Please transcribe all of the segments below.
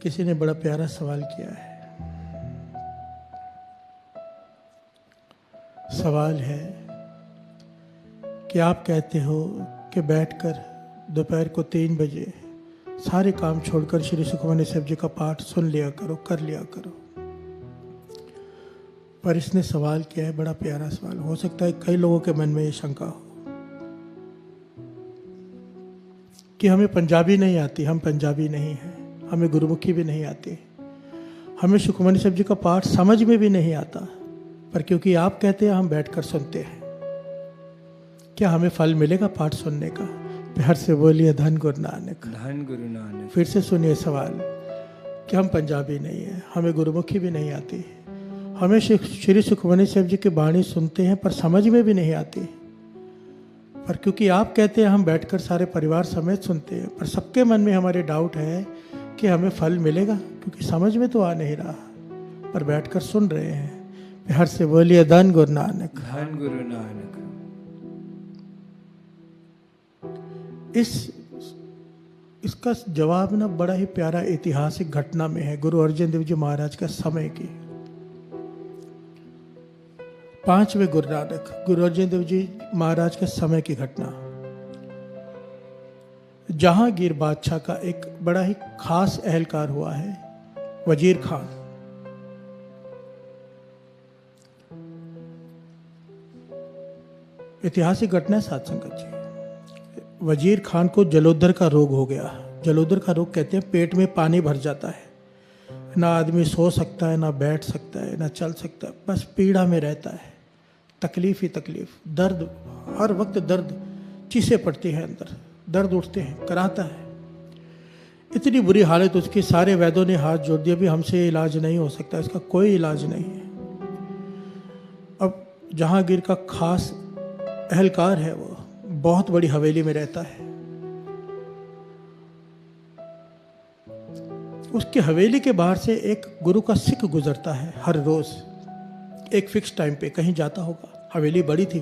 किसी ने बड़ा प्यारा सवाल किया है। सवाल है कि आप कहते हो कि बैठकर दोपहर को 3 बजे सारे काम छोड़कर श्री सुखमनी साहब जी का पाठ सुन लिया करो, कर लिया करो। पर इसने सवाल किया है, बड़ा प्यारा सवाल। हो सकता है कई लोगों के मन में ये शंका हो कि हमें पंजाबी नहीं आती, हम पंजाबी नहीं हैं, हमें गुरुमुखी भी नहीं आती, हमें सुखमनी साहब जी का पाठ समझ में भी नहीं आता, पर क्योंकि आप कहते हैं हम बैठकर सुनते हैं, क्या हमें फल मिलेगा पाठ सुनने का? प्यार से बोलिए धन गुरु नानक, धन गुरु नानक। फिर से सुनिए सवाल कि हम पंजाबी नहीं हैं, हमें गुरुमुखी भी नहीं आती, हमें श्री सुखमनी साहब जी की बाणी सुनते हैं पर समझ में भी नहीं आती, पर क्योंकि आप कहते हैं हम बैठकर सारे परिवार समेत सुनते हैं, पर सबके मन में हमारे डाउट है कि हमें फल मिलेगा, क्योंकि समझ में तो आ नहीं रहा, पर बैठकर सुन रहे हैं। प्यार से बोलिए धन गुरु नानक, धन गुरु नानक। इसका जवाब ना बड़ा ही प्यारा ऐतिहासिक घटना में है, गुरु अर्जन देव जी महाराज का समय की। 5वें गुरु नानक गुरु अर्जन देव जी महाराज के समय की घटना। जहांगीर बादशाह का एक बड़ा ही खास एहलकार हुआ है, वजीर खान। ऐतिहासिक घटना है साथ संगत जी। वजीर खान को जलोदर का रोग हो गया। जलोदर का रोग कहते हैं पेट में पानी भर जाता है, ना आदमी सो सकता है, ना बैठ सकता है, ना चल सकता है, बस पीड़ा में रहता है, तकलीफ ही तकलीफ, दर्द, हर वक्त दर्द, चीसें पड़ती हैं अंदर, दर्द उठते हैं, कराता है। इतनी बुरी हालत उसकी, सारे वैद्यों ने हाथ जोड़ दिया, भी हमसे इलाज नहीं हो सकता, इसका कोई इलाज नहीं है। अब जहांगीर का खास एहलकार है, वो बहुत बड़ी हवेली में रहता है। उसकी हवेली के बाहर से एक गुरु का सिख गुजरता है हर रोज, एक फिक्स टाइम पे कहीं जाता होगा। हवेली बड़ी थी,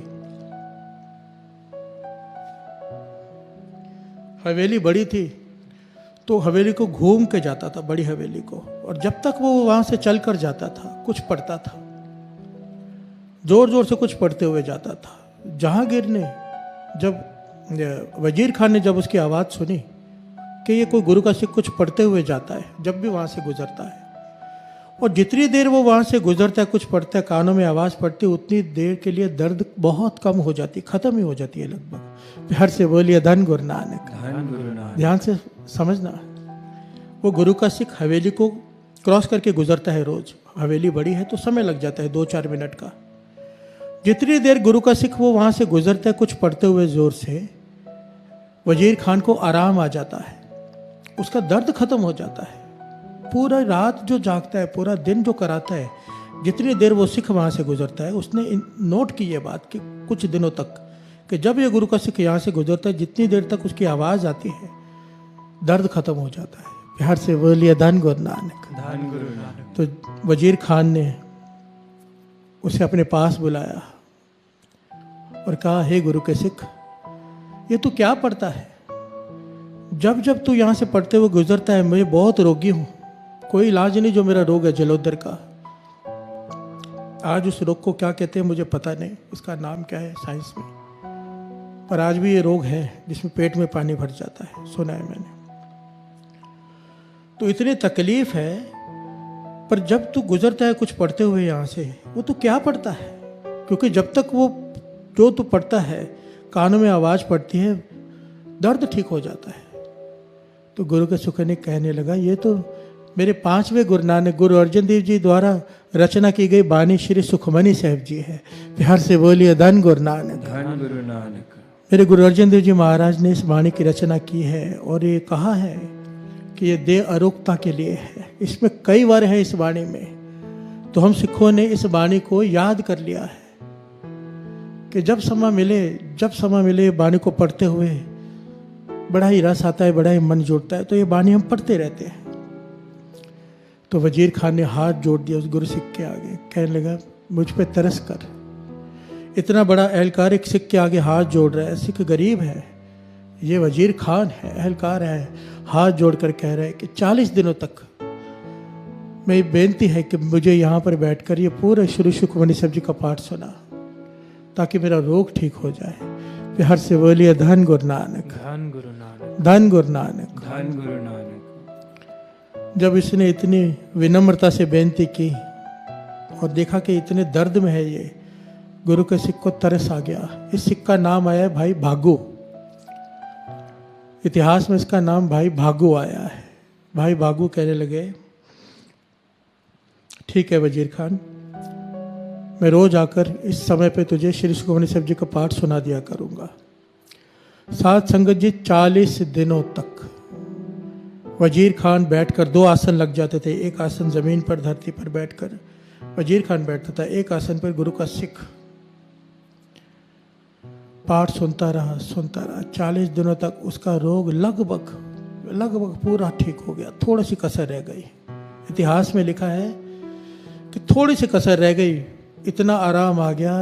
हवेली बड़ी थी तो हवेली को घूम के जाता था, बड़ी हवेली को, और जब तक वो वहां से चल कर जाता था कुछ पढ़ता था, जोर जोर से कुछ पढ़ते हुए जाता था। जहांगीर ने जब वजीर खान ने जब उसकी आवाज़ सुनी कि ये कोई गुरु का सिख कुछ पढ़ते हुए जाता है, जब भी वहाँ से गुजरता है, और जितनी देर वो वहाँ से गुजरता है कुछ पढ़ता है, कानों में आवाज़ पड़ती है, उतनी देर के लिए दर्द बहुत कम हो जाती, ख़त्म ही हो जाती है लगभग। प्यार से बोलिए धन गुरु नानक, धन गुरु नानक। ध्यान से समझना। वो गुरु का सिख हवेली को क्रॉस करके गुजरता है रोज। हवेली बड़ी है तो समय लग जाता है 2-4 मिनट का। जितनी देर गुरु का सिख वो वहाँ से गुजरता है कुछ पढ़ते हुए जोर से, वजीर खान को आराम आ जाता है, उसका दर्द खत्म हो जाता है। पूरा रात जो जागता है, पूरा दिन जो कराता है, जितनी देर वो सिख वहाँ से गुजरता है, उसने नोट की ये बात कि कुछ दिनों तक कि जब ये गुरु का सिख यहाँ से गुजरता है, जितनी देर तक उसकी आवाज़ आती है दर्द खत्म हो जाता है। प्यार से बोलिए धन गुरु नानक, धन गुरु नानक। तो वजीर खान ने उसे अपने पास बुलाया और कहा, हे गुरु के सिख, ये तू क्या पढ़ता है? जब जब तू यहाँ से पढ़ते हुए गुजरता है, मैं बहुत रोगी हूँ, कोई इलाज नहीं, जो मेरा रोग है जलोदर का। आज उस रोग को क्या कहते हैं मुझे पता नहीं, इसका नाम क्या है साइंस में, पर आज भी ये रोग है जिसमें पेट में पानी भर जाता है, सुना है मैंने। तो इतनी तकलीफ है, पर जब तू गुजरता है कुछ पढ़ते हुए यहाँ से, वो तू क्या पढ़ता है? क्योंकि जब तक वो जो तू पढ़ता है कानों में आवाज़ पड़ती है, दर्द ठीक हो जाता है। तो गुरु के सुख ने कहने लगा, ये तो मेरे 5वें गुरु नानक गुरु अर्जन देव जी द्वारा रचना की गई बानी श्री सुखमनी साहब जी है। प्यार से बोलिए धन गुरु नानक, धन गुरु नानक। मेरे गुरु अर्जन देव जी महाराज ने इस बाणी की रचना की है, और ये कहा है कि ये देह अरोगता के लिए है। इसमें कई बार है इस बाणी में, तो हम सिखों ने इस बाणी को याद कर लिया है कि जब समय मिले बाणी को पढ़ते हुए बड़ा ही रस आता है, बड़ा ही मन जुड़ता है, तो ये बाणी हम पढ़ते रहते हैं। तो वजीर खान ने हाथ जोड़ दिया उस गुरु सिख के आगे, कहने लगा, मुझ पे तरस कर। इतना बड़ा एहलकार एक सिख के आगे हाथ जोड़ रहा है, सिख गरीब है, ये वजीर खान है, एहलकार है, हाथ जोड़कर कह रहा है कि 40 दिनों तक मेरी बेनती है कि मुझे यहाँ पर बैठकर ये पूरा श्री सुखमनी साहब जी का पाठ सुना, ताकि मेरा रोग ठीक हो जाए। प्यार से बोलिए धन गुरु नानक, धन गुरु नानक, धन गुरु नानक। धन गुरु नानक। जब इसने इतनी विनम्रता से बेनती की और देखा कि इतने दर्द में है ये, गुरु के सिख को तरस आ गया। इस सिख का नाम आया है भाई भागू। इतिहास में इसका नाम भाई भागू आया है। भाई भागू कहने लगे, ठीक है वजीर खान, मैं रोज आकर इस समय पे तुझे श्री सुखमनी साहब जी का पाठ सुना दिया करूंगा। साथ संगत जी 40 दिनों तक वजीर खान बैठकर 2 आसन लग जाते थे। एक आसन जमीन पर धरती पर बैठकर वजीर खान बैठता था, एक आसन पर गुरु का सिख पाठ सुनता रहा 40 दिनों तक उसका रोग लगभग पूरा ठीक हो गया। थोड़ी सी कसर रह गई। इतिहास में लिखा है कि थोड़ी सी कसर रह गई, इतना आराम आ गया।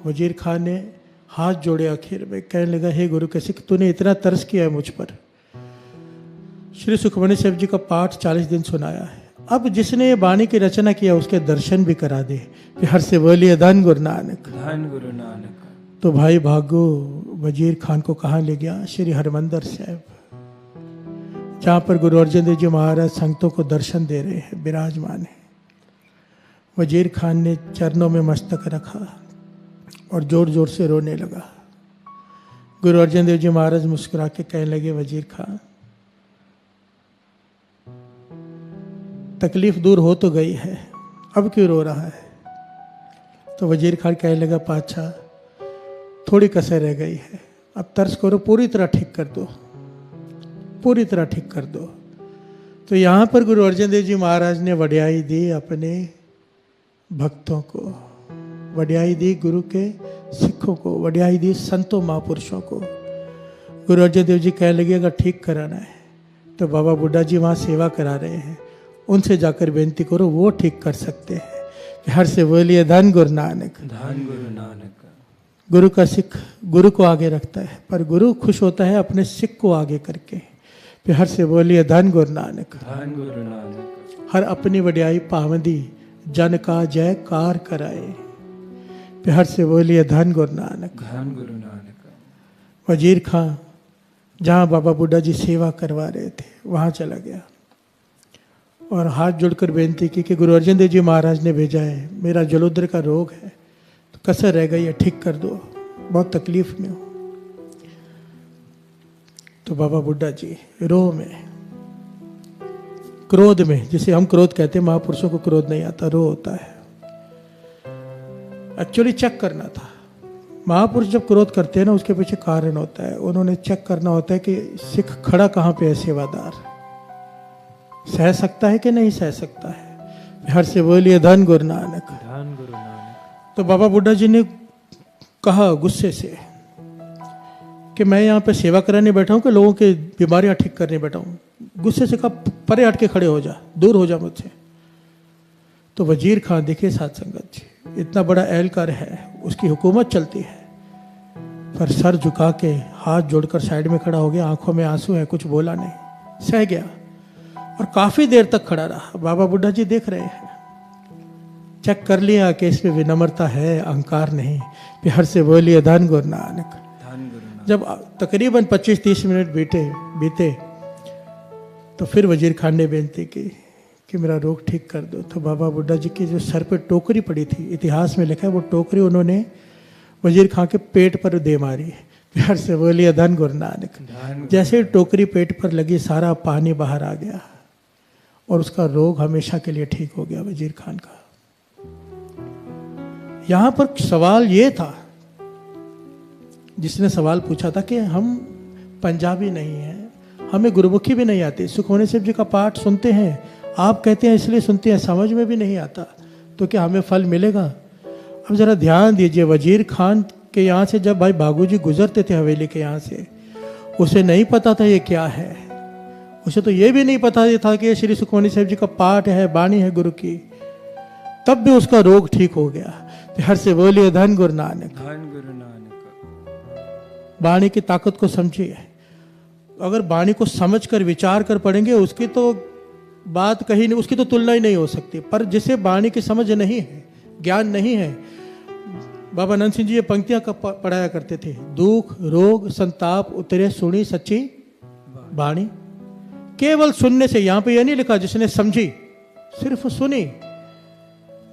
वजीर खान ने हाथ जोड़े आखिर में, कहने लगा, हे गुरु के सिख, तूने इतना तरस किया है मुझ पर, श्री सुखमनी साहब जी का पाठ 40 दिन सुनाया है, अब जिसने ये बाणी की रचना किया उसके दर्शन भी करा दे। प्यार से बोलिए धन गुरु नानक, धन गुरु नानक। तो भाई भागो वजीर खान को कहाँ ले गया? श्री हरमंदिर साहब, जहाँ पर गुरु अर्जन देव जी महाराज संगतों को दर्शन दे रहे हैं, विराजमान है। वजीर खान ने चरणों में मस्तक रखा और जोर जोर से रोने लगा। गुरु अर्जन देव जी महाराज मुस्कुरा के कहने लगे, वजीर खान, तकलीफ दूर हो तो गई है, अब क्यों रो रहा है? तो वजीर खान कहने लगा, पातशाह, थोड़ी कसर रह गई है, अब तरस करो, पूरी तरह ठीक कर दो, पूरी तरह ठीक कर दो। तो यहाँ पर गुरु अर्जन देव जी महाराज ने वड्याई दी अपने भक्तों को, वड्याई दी गुरु के सिखों को, वड्याई दी संतों महापुरुषों को। गुरु अर्जन देव जी कहने लगे, अगर ठीक कराना है तो बाबा बुड्ढा जी वहाँ सेवा करा रहे हैं, उनसे जाकर बेनती करो, वो ठीक कर सकते हैं। प्यार से बोलिए धन गुरु नानक, धन गुरु नानक। गुरु का सिख गुरु को आगे रखता है, पर गुरु खुश होता है अपने सिख को आगे करके। प्यार से बोलिए धन गुरु नानक, धन गुरु नानक। हर अपनी वड्याई पावंदी जन का जयकार कराए। प्यार से बोलिए धन गुरु नानक, धन गुरु नानक। वजीर खां जहाँ बाबा बुड्ढा जी सेवा करवा रहे थे वहाँ चला गया और हाथ जोड़कर बेनती की कि गुरु अर्जन देव जी महाराज ने भेजा है, मेरा जलोदर का रोग है, तो कसर रह गई है, ठीक कर दो, बहुत तकलीफ में हो। तो बाबा बुड्ढा जी रोह में, क्रोध में, जिसे हम क्रोध कहते हैं, महापुरुषों को क्रोध नहीं आता, रोह होता है। एक्चुअली चेक करना था। महापुरुष जब क्रोध करते हैं ना, उसके पीछे कारण होता है। उन्होंने चेक करना होता है कि सिख खड़ा कहाँ पे है, सेवादार सह सकता है कि नहीं सह सकता है। हर से बोलिए धन गुरु नानक, धन गुरु नानक। तो बाबा बुड्ढा जी ने कहा गुस्से से कि मैं यहाँ पे सेवा कराने बैठा हूँ कि लोगों की बीमारियाँ ठीक करने बैठा हूँ। गुस्से से कहा, परे हट के खड़े हो जा, दूर हो जा मुझसे। तो वजीर खान, देखिए साथ संगत जी, इतना बड़ा एहलकार है, उसकी हुकूमत चलती है, पर सर झुका के हाथ जोड़कर साइड में खड़ा हो गया, आंखों में आंसू है, कुछ बोला नहीं, सह गया और काफी देर तक खड़ा रहा। बाबा बुड्ढा जी देख रहे हैं, चेक कर लिया कि इसमें विनम्रता है, अहंकार नहीं। प्यार से बोलिए धन गुरु नानक, धन गुरु नानक। जब तकरीबन 25-30 मिनट बीते तो फिर वजीर खान ने बेनती की कि मेरा रोग ठीक कर दो। तो बाबा बुड्ढा जी की जो सर पे टोकरी पड़ी थी, इतिहास में लिखा है, वो टोकरी उन्होंने वजीर खान के पेट पर दे मारी। प्यार से बोलिए धन गुरु नानक। जैसे टोकरी पेट पर लगी, सारा पानी बाहर आ गया और उसका रोग हमेशा के लिए ठीक हो गया वजीर खान का। यहां पर सवाल ये था, जिसने सवाल पूछा था कि हम पंजाबी नहीं हैं, हमें गुरुमुखी भी नहीं आती, सुखमनी साहब जी का पाठ सुनते हैं, आप कहते हैं इसलिए सुनते हैं, समझ में भी नहीं आता, तो क्या हमें फल मिलेगा? अब जरा ध्यान दीजिए, वजीर खान के यहाँ से जब भाई भागू जी गुजरते थे हवेली के यहाँ से, उसे नहीं पता था ये क्या है, उसे तो ये भी नहीं पता था कि ये श्री सुखमनी साहब जी का पाठ है, बाणी है गुरु की, तब भी उसका रोग ठीक हो गया। प्यार से बोलिए धन गुरु नानक, धन गुरु नानक। बाणी की ताकत को समझिए। अगर बाणी को समझकर विचार कर पढ़ेंगे, उसकी तो बात कहीं नहीं, उसकी तो तुलना ही नहीं हो सकती। पर जिसे वाणी की समझ नहीं है, ज्ञान नहीं है, बाबा नंद सिंह जी ये पंक्तियां पढ़ाया करते थे, दुख रोग संताप उतरे सुनी सच्ची वाणी। केवल सुनने से, यहां पे यह नहीं लिखा जिसने समझी, सिर्फ सुनी,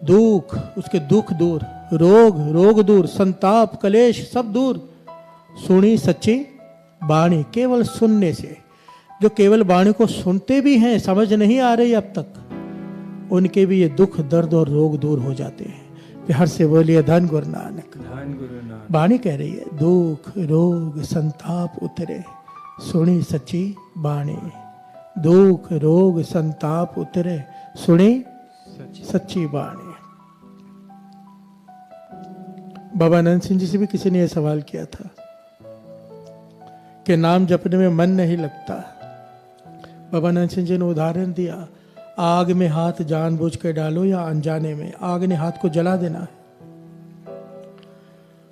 दुख उसके दुख दूर, रोग दूर, संताप कलेश सब दूर, सुनी सच्ची वाणी। केवल सुनने से, जो केवल वाणी को सुनते भी हैं, समझ नहीं आ रही अब तक, उनके भी ये दुख दर्द और रोग दूर हो जाते हैं। प्यार से बोलिए धन गुरु नानक। धन गुरु नानक। वाणी कह रही है, दुख रोग संताप उतरे सुनी सच्ची वाणी। दुख रोग संताप उतरे सुनी सच्ची वाणी। बाबा नंद सिंह जी से भी किसी ने यह सवाल किया था कि नाम जपने में मन नहीं लगता। बाबा नंद सिंह जी ने उदाहरण दिया, आग में हाथ जानबूझ के डालो या अनजाने में, आग ने हाथ को जला देना है।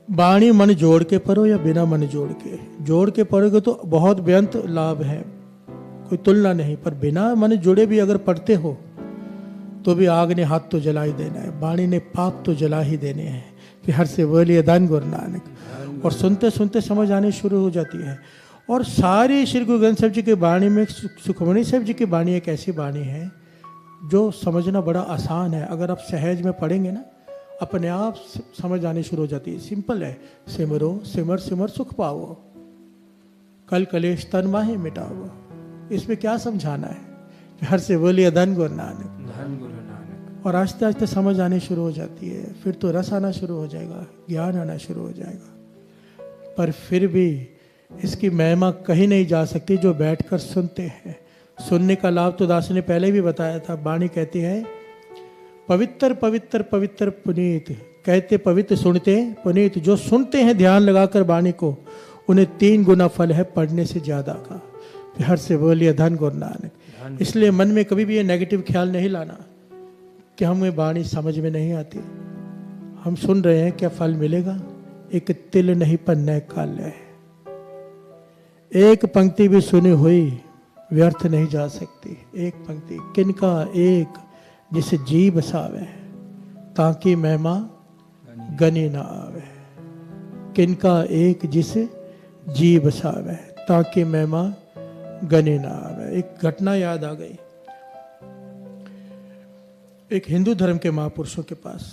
वाणी मन जोड़ के पढ़ो या बिना मन जोड़ के पढ़ोगे तो बहुत बेअंत लाभ है, कोई तुलना नहीं। पर बिना मन जुड़े भी अगर पढ़ते हो तो भी आग ने हाथ तो जला ही देना है, वाणी ने पाप तो जला ही देने हैं। प्यार से बोलिए धन गुरु नानक। और सुनते सुनते समझ आनी शुरू हो जाती है। और सारी श्री गुरु ग्रंथ साहिब जी की वाणी में सुखमणि साहिब जी की वाणी एक ऐसी वाणी है जो समझना बड़ा आसान है। अगर आप सहज में पढ़ेंगे ना, अपने आप समझ आनी शुरू हो जाती है। सिंपल है, सिमरो सिमर सिमर सुख पाओ, कल कलेश तन माहे मिटाओ। इसमें क्या समझाना है? प्यार से बोलिए धन गुरु नानक। धन गुरु नानक। और आस्ते आस्ते समझ आनी शुरू हो जाती है, फिर तो रस आना शुरू हो जाएगा, ज्ञान आना शुरू हो जाएगा। पर फिर भी इसकी महिमा कहीं नहीं जा सकती जो बैठकर सुनते हैं। सुनने का लाभ तो दास ने पहले भी बताया था। वाणी कहती है, पवित्र पवित्र पवित्र पुनीत, कहते पवित्र सुनते पुनीत। जो सुनते हैं ध्यान लगाकर वाणी को, उन्हें 3 गुना फल है पढ़ने से ज्यादा का। प्यार से बोलिए धन गुरु नानक। इसलिए मन में कभी भी ये नेगेटिव ख्याल नहीं लाना कि हमें वाणी समझ में नहीं आती। हम सुन रहे हैं, क्या फल मिलेगा? एक तिल नहीं पन्ने काल है। एक पंक्ति भी सुनी हुई व्यर्थ नहीं जा सकती। एक पंक्ति, किनका एक जिसे जी बसावे, ताकि महिमा गनी ना आवे। किनका एक जिसे जी बसावे, ताकि महिमा गनी ना आवे। एक घटना याद आ गई। एक हिंदू धर्म के महापुरुषों के पास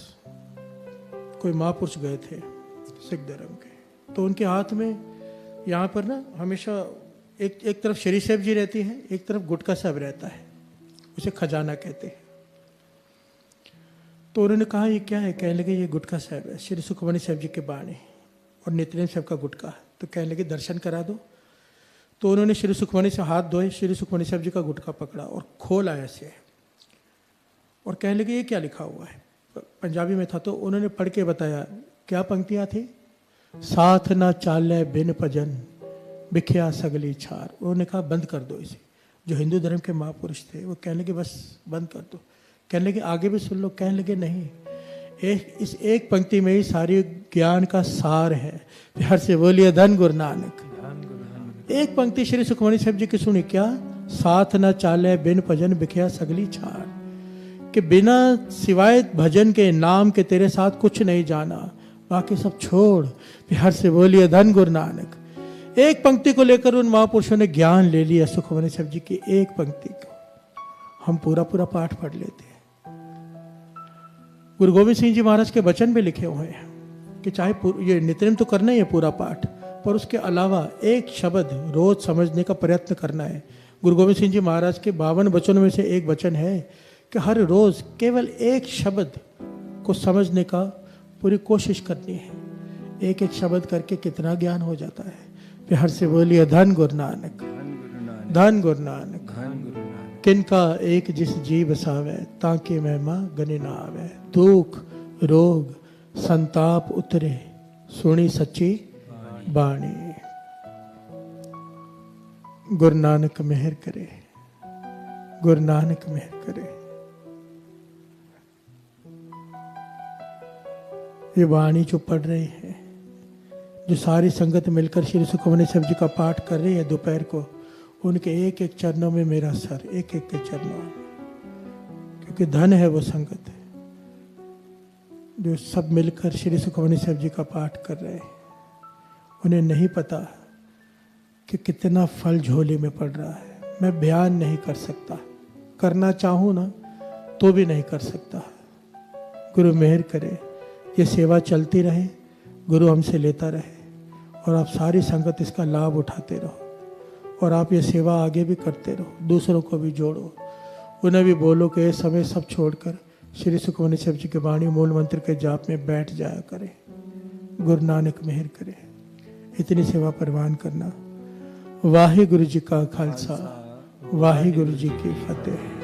कोई महापुरुष गए थे, सिख धर्म के। तो उनके हाथ में यहाँ पर ना हमेशा एक तरफ श्री साहिब जी रहती है, एक तरफ गुटका साहब रहता है, उसे खजाना कहते हैं। तो उन्होंने कहा ये क्या है? कहने लगे ये गुटका साहब है, श्री सुखमणि साहब जी के बाणी और नित्यनेम साहब का गुटका। तो कहने लगे दर्शन करा दो। तो उन्होंने श्री सुखमणि से हाथ धोए, श्री सुखमणि साहब जी का गुटका पकड़ा और खोला ऐसे, और कहने लगे ये क्या लिखा हुआ है? पंजाबी में था। तो उन्होंने पढ़ के बताया, क्या पंक्तियाँ थी? साथ ना चाले बिन भजन बिखिया सगली छार। उन्होंने कहा बंद कर दो इसे। जो हिंदू धर्म के महापुरुष थे वो कहने लगे बस बंद कर दो। कहने लगे आगे भी सुन लो। कहने लगे नहीं, इस एक पंक्ति में ही सारी ज्ञान का सार है। प्यार से बोलिए धन गुरु नानक। एक पंक्ति श्री सुखमणि साहब जी की सुनी, क्या? साथ ना चाले बिन भजन बिखिया सगली छार, कि बिना सिवाय भजन के, नाम के तेरे साथ कुछ नहीं जाना, बाकी सब छोड़। प्यार से बोलिए धन गुरु नानक। एक पंक्ति को लेकर उन महापुरुषों ने ज्ञान ले लिया। सुखमणि साहब जी की एक पंक्ति को हम पूरा पाठ पढ़ लेते हैं। गुरु गोविंद सिंह जी महाराज के वचन भी लिखे हुए हैं कि चाहे ये नित्यनेम तो करना ही है पूरा पाठ, पर उसके अलावा एक शब्द रोज समझने का प्रयत्न करना है। गुरु गोविंद सिंह जी महाराज के 52 वचनों में से एक वचन है कि हर रोज केवल एक शब्द को समझने का पूरी कोशिश करनी है। एक एक शब्द करके कितना ज्ञान हो जाता है। प्यार से बोलिए धन गुरु नानक। धन गुरु नानक। किनका एक जिस जी बसावे, ताकि महिमा गनी ना आवे। दुख रोग संताप उतरे, सुनी सच्ची बाणी। गुरु नानक मेहर करे, गुरु नानक मेहर करे। ये वाणी जो पढ़ रही है, जो सारी संगत मिलकर श्री सुखमणि साहब जी का पाठ कर रही है दोपहर को, उनके एक एक चरणों में मेरा सर, एक एक के चरणों में क्योंकि धन है वो संगत है जो सब मिलकर श्री सुखमनी साहब जी का पाठ कर रहे हैं। उन्हें नहीं पता कि कितना फल झोली में पड़ रहा है। मैं बयान नहीं कर सकता, करना चाहूँ ना तो भी नहीं कर सकता। गुरु मेहर करे, ये सेवा चलती रहे, गुरु हमसे लेता रहे और आप सारी संगत इसका लाभ उठाते रहो और आप ये सेवा आगे भी करते रहो, दूसरों को भी जोड़ो। उन्हें भी बोलो कि ये समय सब छोड़कर श्री सुखमनी साहब जी के वाणी मूल मंत्र के जाप में बैठ जाया करें। गुरु नानक मेहर करे, इतनी सेवा परवान करना। वाहे गुरु जी का खालसा, वाहे गुरु जी की फतेह।